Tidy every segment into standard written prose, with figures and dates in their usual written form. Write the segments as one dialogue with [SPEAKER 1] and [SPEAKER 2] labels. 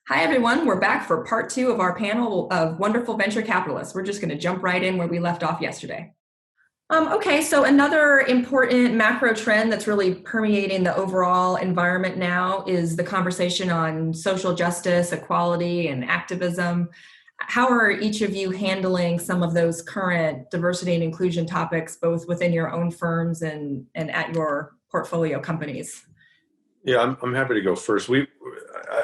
[SPEAKER 1] Hi, everyone. We're back for part two of our panel of wonderful venture capitalists. We're just going to jump right in where we left off yesterday. Okay, so another important macro trend that's really permeating the overall environment now is the conversation on social justice, equality, and activism. How are each of you handling some of those current diversity and inclusion topics, both within your own firms and at your portfolio companies?
[SPEAKER 2] Yeah, I'm happy to go first.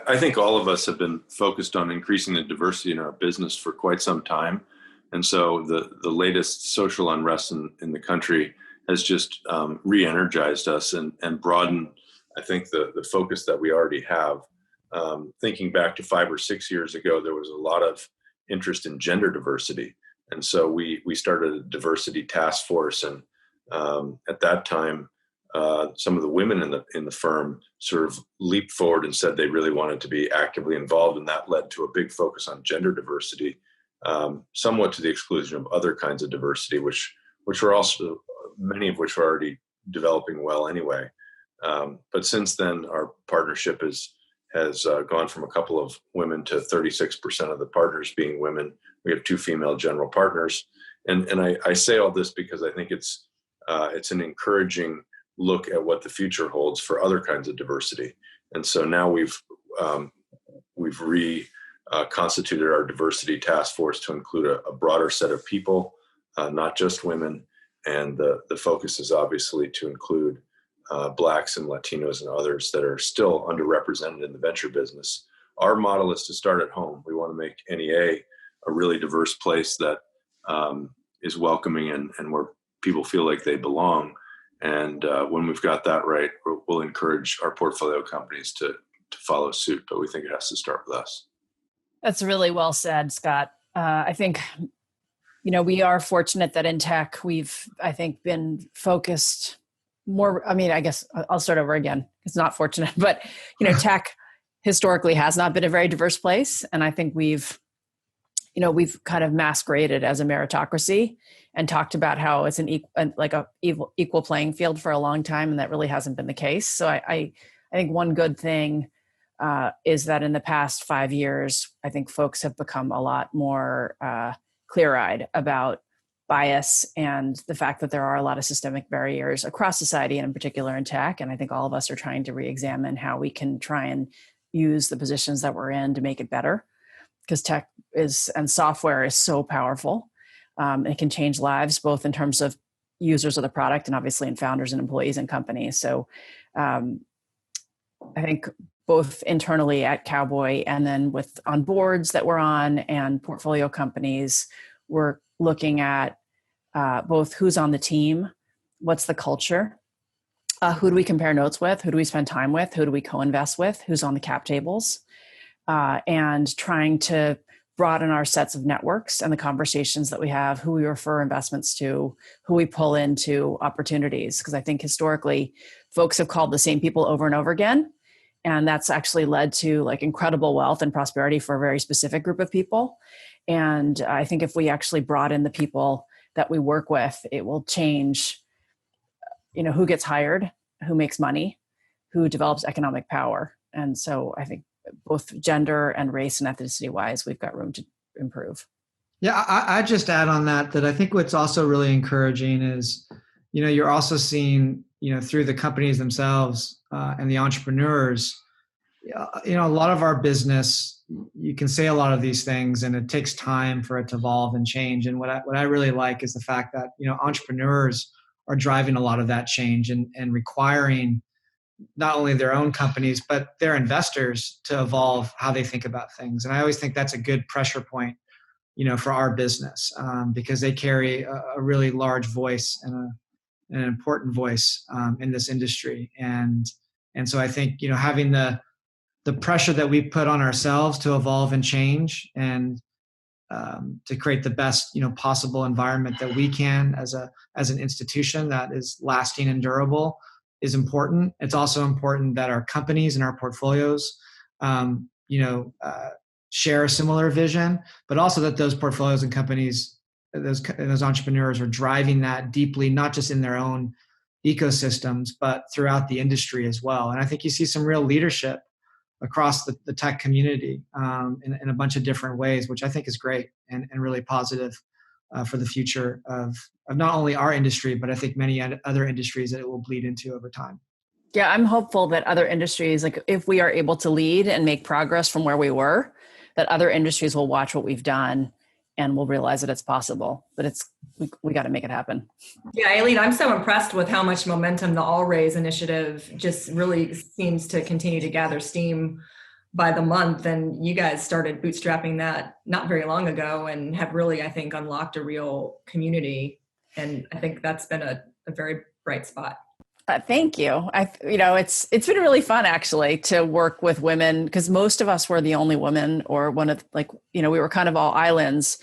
[SPEAKER 2] I think all of us have been focused on increasing the diversity in our business for quite some time. And so the latest social unrest in the country has just re-energized us and broadened, I think, the focus that we already have. Thinking back to 5 or 6 years ago, there was a lot of interest in gender diversity. And so we started a diversity task force. And at that time, some of the women in the firm sort of leaped forward and said they really wanted to be actively involved, and that led to a big focus on gender diversity, somewhat to the exclusion of other kinds of diversity, which were also many of which are already developing well anyway. But since then, our partnership has gone from a couple of women to 36% of the partners being women. We have 2 female general partners, and I say all this because I think it's an encouraging look at what the future holds for other kinds of diversity. And so now we've reconstituted our diversity task force to include a broader set of people, not just women. And the focus is obviously to include Blacks and Latinos and others that are still underrepresented in the venture business. Our model is to start at home. We want to make NEA a really diverse place that is welcoming and where people feel like they belong. And when we've got that right, we'll encourage our portfolio companies to follow suit, but we think it has to start with us.
[SPEAKER 3] That's really well said, Scott. I think, we are fortunate that in tech, I think, been focused more. I mean, I guess I'll start over again. It's not fortunate, but, tech historically has not been a very diverse place. And I think we've kind of masqueraded as a meritocracy and talked about how it's an equal playing field for a long time, and that really hasn't been the case. So I think one good thing is that in the past 5 years, I think folks have become a lot more clear-eyed about bias and the fact that there are a lot of systemic barriers across society and in particular in tech. And I think all of us are trying to re-examine how we can try and use the positions that we're in to make it better, because tech and software is so powerful. It can change lives, both in terms of users of the product and obviously in founders and employees and companies. So I think both internally at Cowboy and then on boards that we're on and portfolio companies, we're looking at both who's on the team, what's the culture, who do we compare notes with, who do we spend time with, who do we co-invest with, who's on the cap tables, and trying to broaden our sets of networks and the conversations that we have, who we refer investments to, who we pull into opportunities. Because I think historically, folks have called the same people over and over again. And that's actually led to incredible wealth and prosperity for a very specific group of people. And I think if we actually brought in the people that we work with, it will change, who gets hired, who makes money, who develops economic power. And so I think both gender and race and ethnicity wise, we've got room to improve.
[SPEAKER 4] Yeah, I just add on that I think what's also really encouraging is, you're also seeing, through the companies themselves and the entrepreneurs, a lot of our business, you can say a lot of these things and it takes time for it to evolve and change. And what I really like is the fact that, entrepreneurs are driving a lot of that change and requiring not only their own companies, but their investors to evolve how they think about things. And I always think that's a good pressure point, for our business, because they carry a really large voice and an important voice in this industry. And so I think, having the pressure that we put on ourselves to evolve and change and to create the best, possible environment that we can as an institution that is lasting and durable is important. It's also important that our companies and our portfolios, share a similar vision, but also that those portfolios and companies, those entrepreneurs are driving that deeply, not just in their own ecosystems, but throughout the industry as well. And I think you see some real leadership across the tech community in a bunch of different ways, which I think is great and really positive for the future of not only our industry, but I think many other industries that it will bleed into over time.
[SPEAKER 3] Yeah, I'm hopeful that other industries, like if we are able to lead and make progress from where we were, that other industries will watch what we've done and will realize that it's possible. But we got to make it happen.
[SPEAKER 1] Yeah, Aileen, I'm so impressed with how much momentum the AllRaise initiative just really seems to continue to gather steam by the month. And you guys started bootstrapping that not very long ago and have really, I think, unlocked a real community. And I think that's been a very bright spot.
[SPEAKER 3] Thank you. It's been really fun actually to work with women, because most of us were the only women, or one of we were kind of all islands.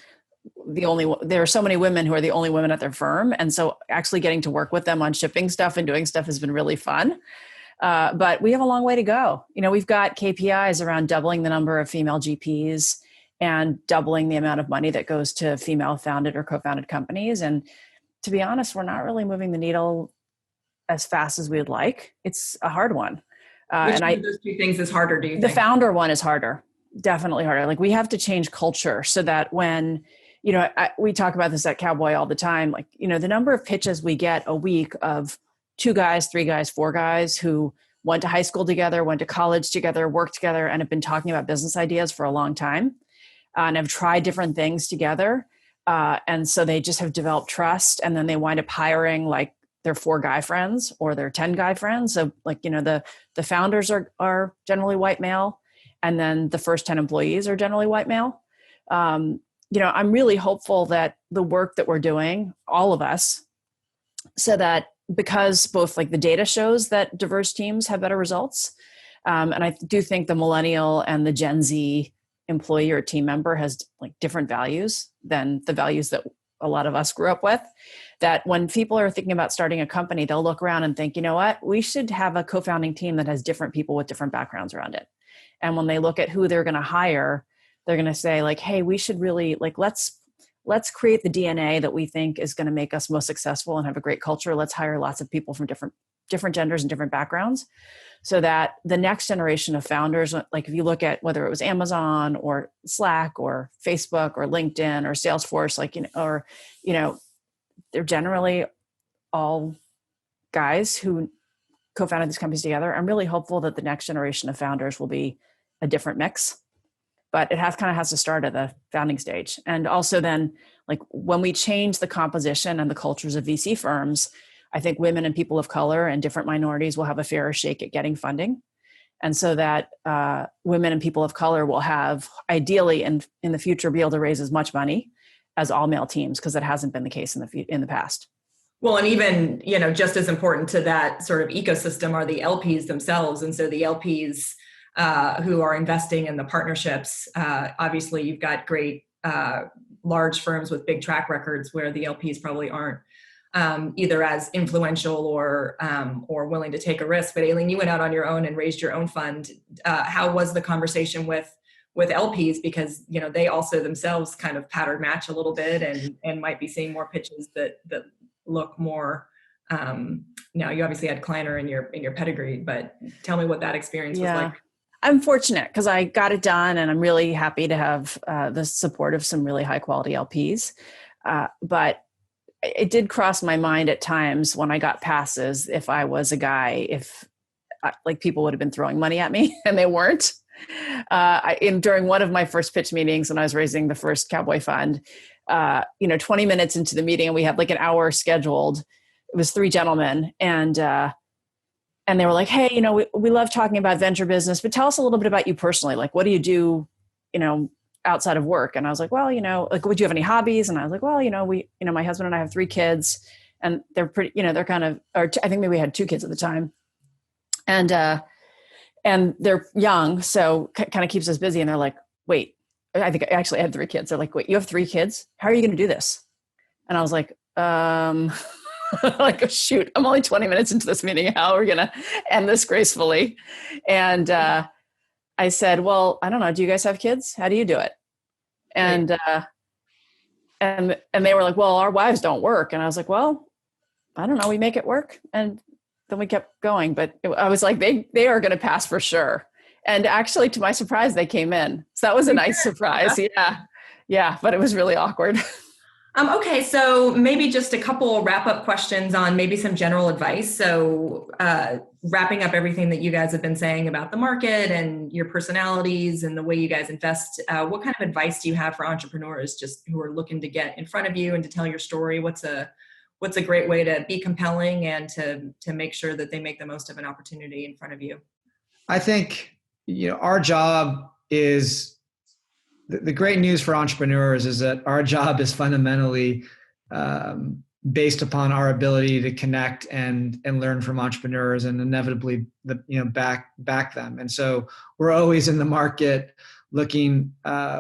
[SPEAKER 3] There are so many women who are the only women at their firm. And so actually getting to work with them on shipping stuff and doing stuff has been really fun. But we have a long way to go. We've got KPIs around doubling the number of female GPs and doubling the amount of money that goes to female founded or co-founded companies. And to be honest, we're not really moving the needle as fast as we would like. It's a hard one.
[SPEAKER 1] Which of those two things is harder, do you think?
[SPEAKER 3] The founder one is harder, definitely harder. Like we have to change culture so that when, we talk about this at Cowboy all the time, the number of pitches we get a week of 2 guys, 3 guys, 4 guys who went to high school together, went to college together, worked together, and have been talking about business ideas for a long time and have tried different things together. And so they just have developed trust, and then they wind up hiring their 4 guy friends or their 10 guy friends. So the founders are generally white male, and then the first 10 employees are generally white male. I'm really hopeful that the work that we're doing, all of us, so that because both the data shows that diverse teams have better results. And I do think the millennial and the Gen Z employee or team member has different values than the values that a lot of us grew up with, that when people are thinking about starting a company, they'll look around and think, you know what, we should have a co-founding team that has different people with different backgrounds around it. And when they look at who they're going to hire, they're going to say hey, we should really let's create the DNA that we think is going to make us most successful and have a great culture. Let's hire lots of people from different genders and different backgrounds, so that the next generation of founders, if you look at whether it was Amazon or Slack or Facebook or LinkedIn or Salesforce, they're generally all guys who co-founded these companies together. I'm really hopeful that the next generation of founders will be a different mix, but it has to start at the founding stage. And also then when we change the composition and the cultures of VC firms, I think women and people of color and different minorities will have a fairer shake at getting funding. And so that women and people of color will have, ideally in the future, be able to raise as much money as all male teams, because that hasn't been the case in the past.
[SPEAKER 1] Well, and even, just as important to that sort of ecosystem are the LPs themselves. And so the LPs who are investing in the partnerships, obviously you've got great large firms with big track records where the LPs probably aren't either as influential or willing to take a risk. But Aileen, you went out on your own and raised your own fund. How was the conversation with LPs? Because they also themselves kind of pattern match a little bit and might be seeing more pitches that look more. Now you obviously had Kleiner in your pedigree, but tell me what that experience was like.
[SPEAKER 3] I'm fortunate because I got it done, and I'm really happy to have the support of some really high quality LPs. But it did cross my mind at times when I got passes, if I was a guy, if people would have been throwing money at me, and they weren't. During one of my first pitch meetings when I was raising the first Cowboy fund, 20 minutes into the meeting, and we had an hour scheduled. It was 3 gentlemen, and they were like, "Hey, we love talking about venture business, but tell us a little bit about you personally. What do you do, outside of work?" And I was like, "Well, would you have any hobbies?" And I was like, "Well, my husband and I have 3 kids, and they're pretty, they're kind of, or I think maybe we had 2 kids at the time, and they're young, so kind of keeps us busy." And they're like, "Wait, I think I actually had 3 kids." They're like, "Wait, you have 3 kids? How are you going to do this?" And I was like, oh, shoot, I'm only 20 minutes into this meeting. How are we going to end this gracefully? And I said, "Well, I don't know. Do you guys have kids? How do you do it?" And they were like, "Well, our wives don't work." And I was like, "Well, I don't know. We make it work." And then we kept going. But I was like, they are going to pass for sure. And actually, to my surprise, they came in. So that was a nice surprise. Yeah. Yeah. But it was really awkward.
[SPEAKER 1] Okay, so maybe just a couple wrap-up questions on maybe some general advice. So wrapping up everything that you guys have been saying about the market and your personalities and the way you guys invest, what kind of advice do you have for entrepreneurs just who are looking to get in front of you and to tell your story? What's a great way to be compelling and to make sure that they make the most of an opportunity in front of you?
[SPEAKER 4] I think, our job is the great news for entrepreneurs is that our job is fundamentally based upon our ability to connect and learn from entrepreneurs and inevitably back them. And so we're always in the market looking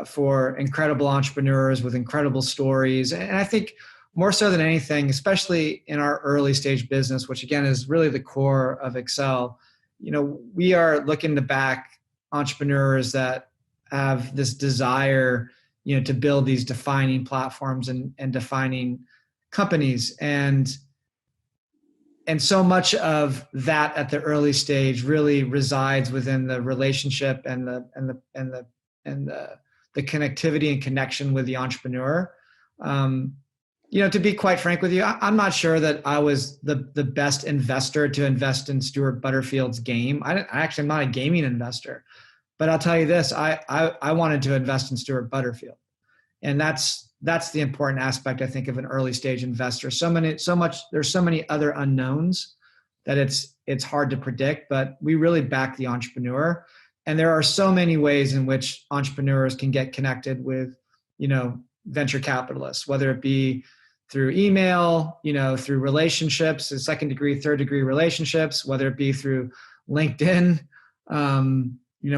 [SPEAKER 4] for incredible entrepreneurs with incredible stories. And I think more so than anything, especially in our early stage business, which again is really the core of Excel, we are looking to back entrepreneurs that have this desire, to build these defining platforms and defining companies. And so much of that at the early stage really resides within the relationship and the connectivity and connection with the entrepreneur. To be quite frank with you, I'm not sure that I was the best investor to invest in Stuart Butterfield's game. I actually am not a gaming investor. But I'll tell you this, I wanted to invest in Stuart Butterfield. And that's the important aspect, I think, of an early stage investor. There's so many other unknowns that it's hard to predict, but we really back the entrepreneur. And there are so many ways in which entrepreneurs can get connected with, venture capitalists, whether it be through email, through relationships, second degree, third degree relationships, whether it be through LinkedIn,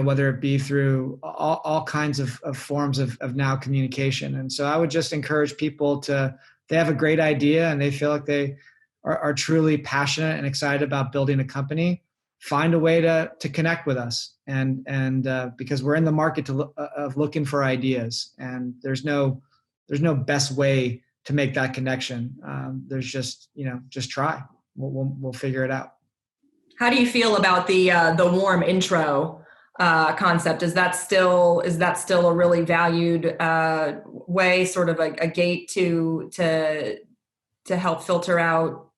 [SPEAKER 4] whether it be through all kinds of forms of now communication. And so I would just encourage people they have a great idea and they feel like they are truly passionate and excited about building a company, find a way to connect with us. And because we're in the market of looking for ideas, and there's no best way to make that connection. There's just try. We'll figure it out.
[SPEAKER 1] How do you feel about the warm intro concept? Is that still a really valued way, sort of a gate to help filter out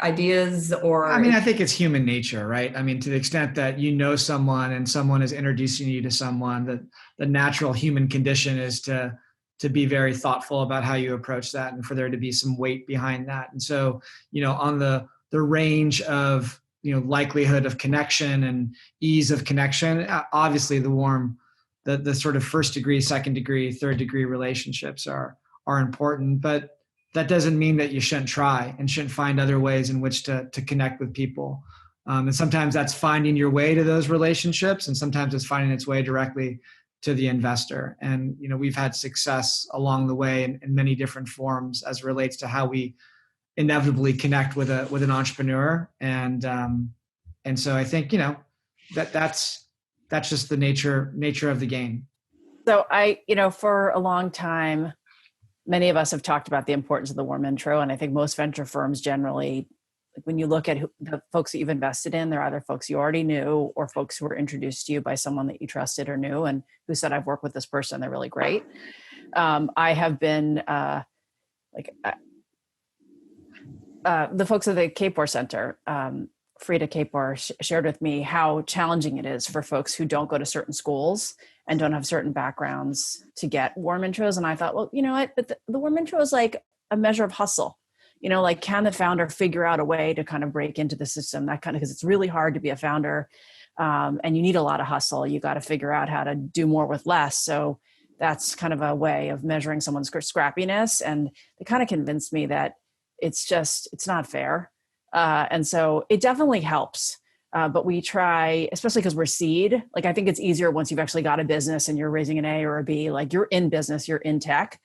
[SPEAKER 1] ideas? Or
[SPEAKER 4] I think it's human nature, right? To the extent that someone and someone is introducing you to someone, that the natural human condition is to be very thoughtful about how you approach that and for there to be some weight behind that. And so, on the range of likelihood of connection and ease of connection, obviously the sort of first degree, second degree, third degree relationships are important, but that doesn't mean that you shouldn't try and shouldn't find other ways in which to connect with people. And sometimes that's finding your way to those relationships, and sometimes it's finding its way directly to the investor. And we've had success along the way in many different forms as it relates to how we inevitably connect with an entrepreneur. And so I think that's just the nature of the game.
[SPEAKER 3] So for a long time, many of us have talked about the importance of the warm intro, and I think most venture firms generally, when you look at the folks that you've invested in, they're either folks you already knew or folks who were introduced to you by someone that you trusted or knew and who said, I've worked with this person, they're really great. I have been the folks at the Kapor Center, Frida Kapor shared with me how challenging it is for folks who don't go to certain schools and don't have certain backgrounds to get warm intros. And I thought, well, you know what, but the warm intro is like a measure of hustle. Can the founder figure out a way to kind of break into the system? Because it's really hard to be a founder, and you need a lot of hustle. You got to figure out how to do more with less. So that's kind of a way of measuring someone's scrappiness. And they kind of convinced me that it's not fair. And so it definitely helps. But we try, especially because we're seed, I think it's easier once you've actually got a business and you're raising an A or a B, you're in business, you're in tech.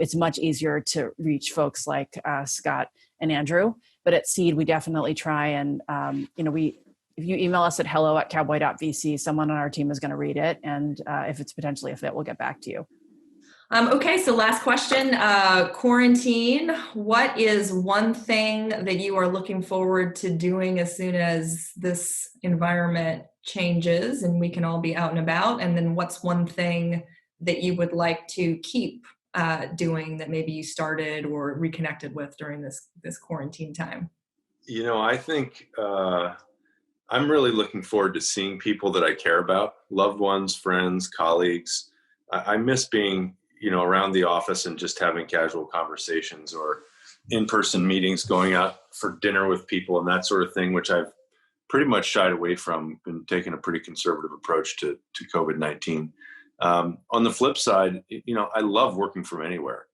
[SPEAKER 3] It's much easier to reach folks like Scott and Andrew. But at seed, we definitely try and, if you email us at hello@cowboy.vc, someone on our team is going to read it. And if it's potentially a fit, we'll get back to you.
[SPEAKER 1] Okay, so last question, quarantine. What is one thing that you are looking forward to doing as soon as this environment changes and we can all be out and about? And then what's one thing that you would like to keep doing that maybe you started or reconnected with during this quarantine time?
[SPEAKER 2] I think I'm really looking forward to seeing people that I care about, loved ones, friends, colleagues. I miss being, around the office and just having casual conversations or in-person meetings, going out for dinner with people and that sort of thing, which I've pretty much shied away from, been taking a pretty conservative approach to COVID-19. On the flip side, I love working from anywhere,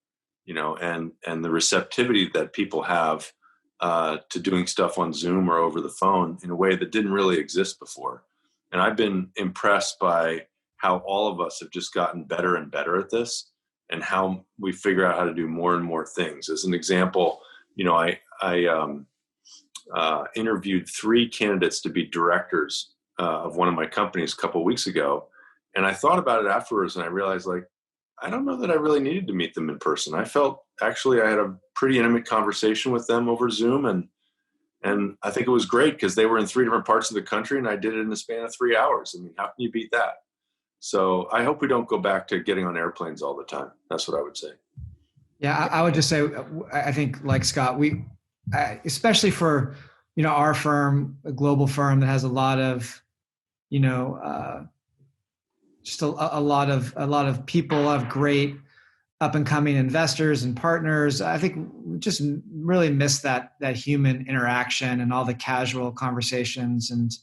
[SPEAKER 2] and the receptivity that people have to doing stuff on Zoom or over the phone in a way that didn't really exist before. And I've been impressed by how all of us have just gotten better and better at this, and how we figure out how to do more and more things. As an example, I interviewed 3 candidates to be directors of one of my companies a couple of weeks ago. And I thought about it afterwards, and I realized, I don't know that I really needed to meet them in person. I felt actually I had a pretty intimate conversation with them over Zoom, and I think it was great because they were in 3 different parts of the country, and I did it in the span of 3 hours. I mean, how can you beat that? So I hope we don't go back to getting on airplanes all the time. That's what I would say.
[SPEAKER 4] Yeah, I would just say, I think like Scott, especially for, our firm, a global firm that has a lot of, just a lot of people, a lot of great up and coming investors and partners. I think we just really miss that human interaction and all the casual conversations and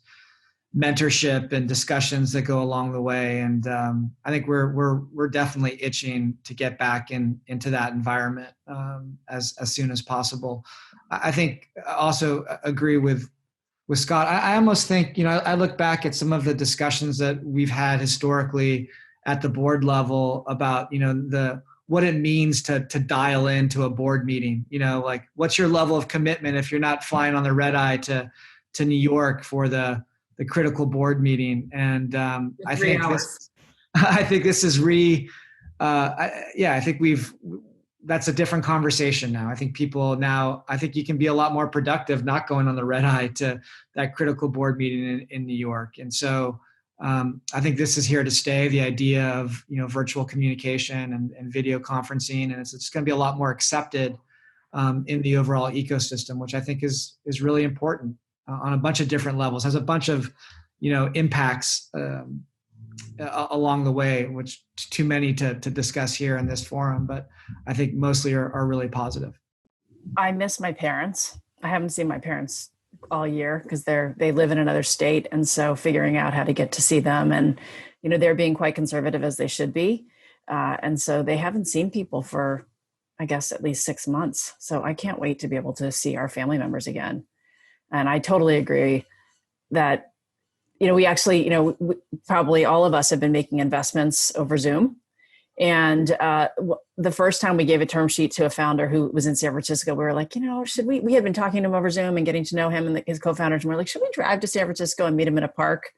[SPEAKER 4] mentorship and discussions that go along the way. And I think we're definitely itching to get back into that environment as soon as possible. I think I also agree with Scott. I almost think, I look back at some of the discussions that we've had historically at the board level about, what it means to dial into a board meeting. Like, what's your level of commitment if you're not flying on the red eye to New York for the critical board meeting? And I think this is I think that's a different conversation now. I think you can be a lot more productive not going on the red eye to that critical board meeting in New York. And so I think this is here to stay, the idea of, virtual communication and video conferencing. And it's going to be a lot more accepted in the overall ecosystem, which I think is really important on a bunch of different levels, has a bunch of, impacts along the way, which too many to discuss here in this forum, but I think mostly are really positive.
[SPEAKER 3] I miss my parents. I haven't seen my parents all year because they live in another state. And so figuring out how to get to see them, and, they're being quite conservative as they should be. And so they haven't seen people for, I guess, at least 6 months. So I can't wait to be able to see our family members again. And I totally agree that, we actually, probably all of us have been making investments over Zoom. And the first time we gave a term sheet to a founder who was in San Francisco, we were like, should we had been talking to him over Zoom and getting to know him and his co-founders. And we're like, should we drive to San Francisco and meet him in a park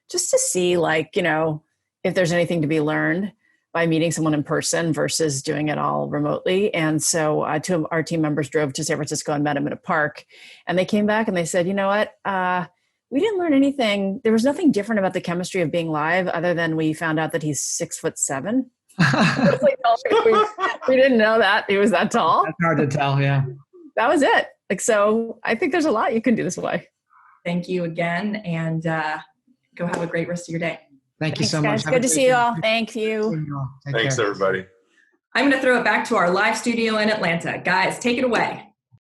[SPEAKER 3] just to see, if there's anything to be learned by meeting someone in person versus doing it all remotely. And so 2 of our team members drove to San Francisco and met him in a park. And they came back and they said, you know what? We didn't learn anything. There was nothing different about the chemistry of being live other than we found out that he's 6'7". We didn't know that he was that tall.
[SPEAKER 4] That's hard to tell. Yeah.
[SPEAKER 3] That was it. So I think there's a lot you can do this way.
[SPEAKER 1] Thank you again. And go have a great rest of your day.
[SPEAKER 4] Thank you so much.
[SPEAKER 3] Good to see you all. Thank you.
[SPEAKER 2] Thanks, everybody.
[SPEAKER 1] I'm going to throw it back to our live studio in Atlanta. Guys, take it away.